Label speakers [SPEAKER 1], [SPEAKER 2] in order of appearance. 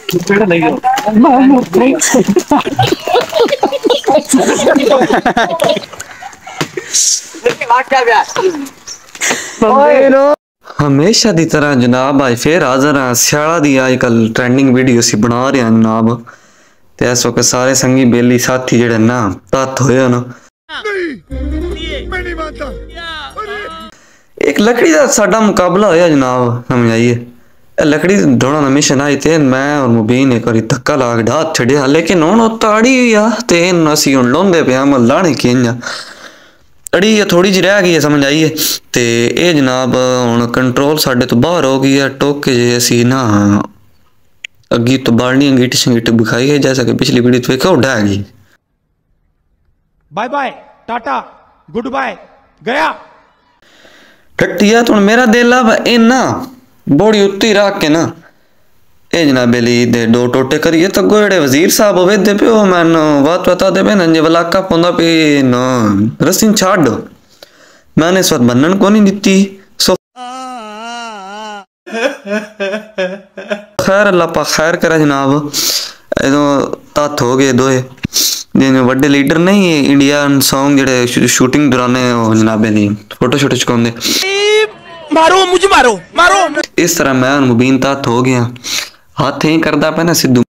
[SPEAKER 1] हमेशा दी तरह जनाब आज फिर हाजिर हाँ स्याला दी आजकल ट्रेंडिंग वीडियो सी बना रहे हैं जनाब। ते इस वक्त सारे संगी बेली साथी जेड़े ना तत्थ होए ना एक लकड़ी का साडा मुकाबला होया जनाब। समझ आइए लकड़ी ढोना ना मिशन आई थे मैं और मुबीन एक बारी धक्का ला के हाथ छड़िया लेकिन हुण ताड़ी आ ते असी हुण लाउंदे पे हम लाने कियां अड़ी थोड़ी जी रह गई है। समझ आइए ते ये जनाब हुण कंट्रोल साडे तो बाहर हो गई है। टोके जे असी ना अगी तो बालनी अंगीठ शंगीठ बिखाई है जैसा कि पिछली वीडियो तो देखा उड़ा गई।
[SPEAKER 2] Bye bye tata goodbye गया
[SPEAKER 1] टट्टिया तो मेरा दिल अब इना बड़ी उत्ती रख के ना ए जनाब बेली दे दो टोटे करिए तो गोड़े वजीर साहब वे दे पे मैनू बात बता दे पे नंजे वलाका पोंदा पे ना रस्सी छाड़ मैंने इस वक्त बनन को नहीं दिती सो खैर अल्लाह पा खैर करा जनाब। एदो तत्थ हो गए दोए जिन्हें बड़े लीडर नहीं इंडियन सॉन्ग जेड़े शूटिंग दौरान जनाब बेली फोटो शोटो चुकाउंदे
[SPEAKER 2] मारो मुझे मारो मारो
[SPEAKER 1] इस तरह मैं मुबीन तत्थ हो गया हाथ ही करदा पे ना सिद्धू